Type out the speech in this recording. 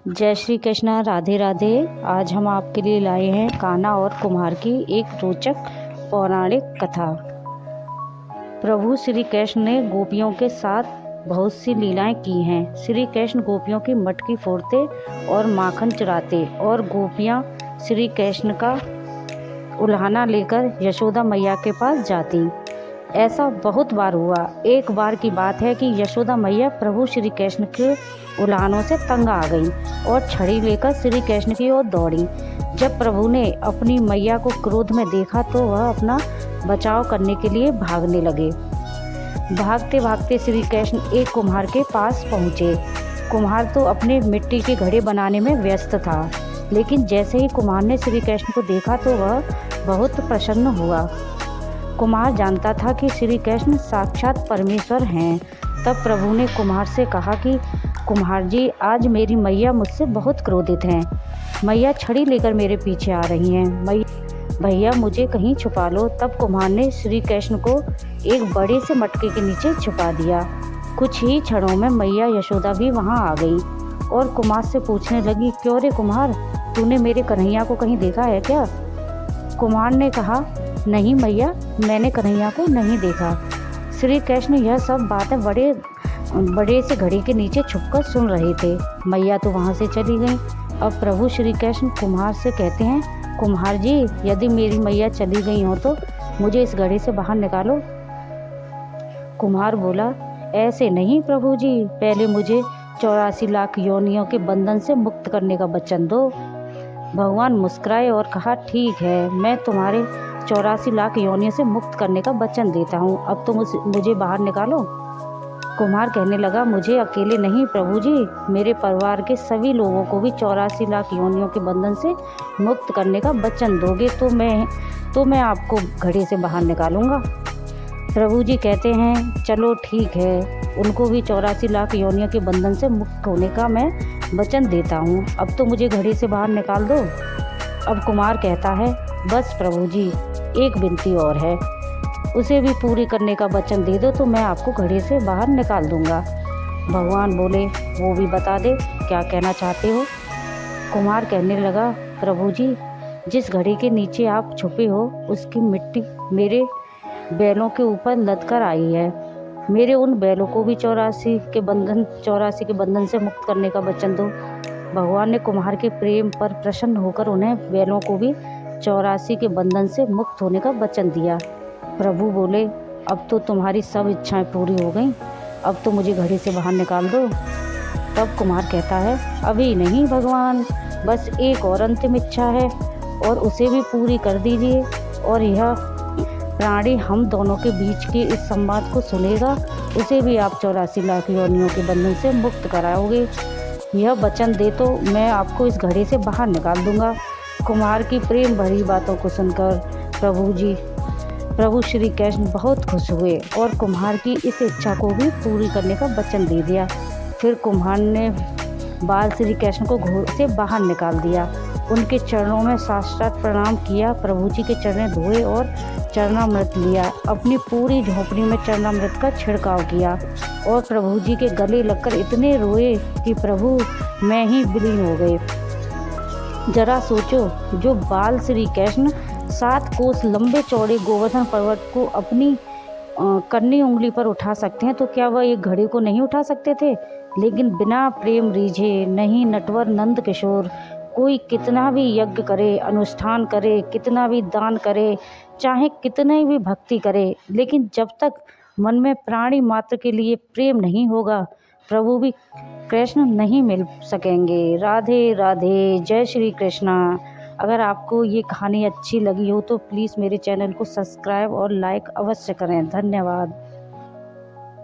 जय श्री कृष्णा, राधे राधे। आज हम आपके लिए लाए हैं कान्हा और कुम्हार की एक रोचक पौराणिक कथा। प्रभु श्री कृष्ण ने गोपियों के साथ बहुत सी लीलाएं की हैं। श्री कृष्ण गोपियों की मटकी फोड़ते और माखन चुराते और गोपियां श्री कृष्ण का उल्हाना लेकर यशोदा मैया के पास जाती। ऐसा बहुत बार हुआ। एक बार की बात है कि यशोदा मैया प्रभु श्री कृष्ण के उल्हानों से तंग आ गई और छड़ी लेकर श्री कृष्ण की ओर दौड़ी। जब प्रभु ने अपनी मैया को क्रोध में देखा तो वह अपना बचाव करने के लिए भागने लगे। भागते भागते श्री कृष्ण एक कुम्हार के पास पहुँचे। कुम्हार तो अपने मिट्टी के घड़े बनाने में व्यस्त था, लेकिन जैसे ही कुम्हार ने श्री कृष्ण को देखा तो वह बहुत प्रसन्न हुआ। कुम्हार जानता था कि श्री कृष्ण साक्षात परमेश्वर हैं। तब प्रभु ने कुम्हार से कहा कि कुम्हार जी, आज मेरी मैया मुझसे बहुत क्रोधित हैं। मैया छड़ी लेकर मेरे पीछे आ रही हैं। भैया मुझे कहीं छुपा लो। तब कुम्हार ने श्री कृष्ण को एक बड़े से मटके के नीचे छुपा दिया। कुछ ही क्षणों में मैया यशोदा भी वहां आ गई और कुम्हार से पूछने लगी, क्यों रे कुम्हार, तूने मेरे कन्हैया को कहीं देखा है क्या? कुम्हार ने कहा, नहीं मैया, मैंने कन्हैया को नहीं देखा। श्री कृष्ण यह सब बातें बड़े से घड़े के नीचे छुपकर सुन रहे थे। मैया तो वहां से चली गई। अब प्रभु श्री कृष्ण कुम्हार से कहते हैं, कुम्हार जी, यदि मेरी मैया चली गई हो तो मुझे इस घड़े से बाहर निकालो। कुम्हार बोला, ऐसे नहीं प्रभु जी, पहले मुझे 84 लाख योनियों के बंधन से मुक्त करने का वचन दो। भगवान मुस्कुराए और कहा, ठीक है, मैं तुम्हारे 84 लाख योनियों से मुक्त करने का वचन देता हूँ। अब तो मुझे बाहर निकालो। कुम्हार कहने लगा, मुझे अकेले नहीं प्रभु जी, मेरे परिवार के सभी लोगों को भी 84 लाख योनियों के बंधन से मुक्त करने का वचन दोगे तो मैं आपको घड़े से बाहर निकालूंगा। प्रभु जी कहते हैं, चलो ठीक है, उनको भी 84 लाख योनियों के बंधन से मुक्त होने का मैं वचन देता हूँ। अब तो मुझे घड़े से बाहर निकाल दो। अब कुम्हार कहता है, बस प्रभु जी, एक विनती और है, उसे भी पूरी करने का वचन दे दो तो मैं आपको घड़े से बाहर निकाल दूंगा। भगवान बोले, वो भी बता दे, क्या कहना चाहते हो? कुम्हार कहने लगा, प्रभु जी, जिस घड़े के नीचे आप छुपे हो उसकी मिट्टी मेरे बैलों के ऊपर लद कर आई है। मेरे उन बैलों को भी 84 के बंधन से मुक्त करने का वचन दो। भगवान ने कुम्हार के प्रेम पर प्रसन्न होकर उन्हें बैलों को भी 84 के बंधन से मुक्त होने का वचन दिया। प्रभु बोले, अब तो तुम्हारी सब इच्छाएं पूरी हो गईं, अब तो मुझे घड़े से बाहर निकाल दो। तब कुम्हार कहता है, अभी नहीं भगवान, बस एक और अंतिम इच्छा है और उसे भी पूरी कर दीजिए, और यह प्राणी हम दोनों के बीच के इस संवाद को सुनेगा, उसे भी आप 84 लाख योनियों के बंधन से मुक्त कराओगे। यह वचन दे तो मैं आपको इस घड़े से बाहर निकाल दूंगा। कुम्हार की प्रेम भरी बातों को सुनकर प्रभु श्री कृष्ण बहुत खुश हुए और कुम्हार की इस इच्छा को भी पूरी करने का वचन दे दिया। फिर कुम्हार ने बाल श्री कृष्ण को घोड़े से बाहर निकाल दिया। उनके चरणों में साष्टांग प्रणाम किया। प्रभु जी के चरण धोए और चरणामृत लिया। अपनी पूरी झोपड़ी में चरणामृत का छिड़काव किया और प्रभु जी के गले लगकर इतने रोए कि प्रभु मैं ही विलीन हो गए। जरा सोचो, जो बाल श्री कृष्ण 7 कोस लंबे चौड़े गोवर्धन पर्वत को अपनी कन्नी उंगली पर उठा सकते हैं, तो क्या वह एक घड़े को नहीं उठा सकते थे? लेकिन बिना प्रेम रीझे नहीं नटवर नंद किशोर कोई कितना भी यज्ञ करे, अनुष्ठान करे, कितना भी दान करे, चाहे कितने भी भक्ति करे, लेकिन जब तक मन में प्राणी मात्र के लिए प्रेम नहीं होगा, प्रभु भी कृष्ण नहीं मिल सकेंगे। राधे राधे, जय श्री कृष्णा। अगर आपको ये कहानी अच्छी लगी हो तो प्लीज़ मेरे चैनल को सब्सक्राइब और लाइक अवश्य करें। धन्यवाद।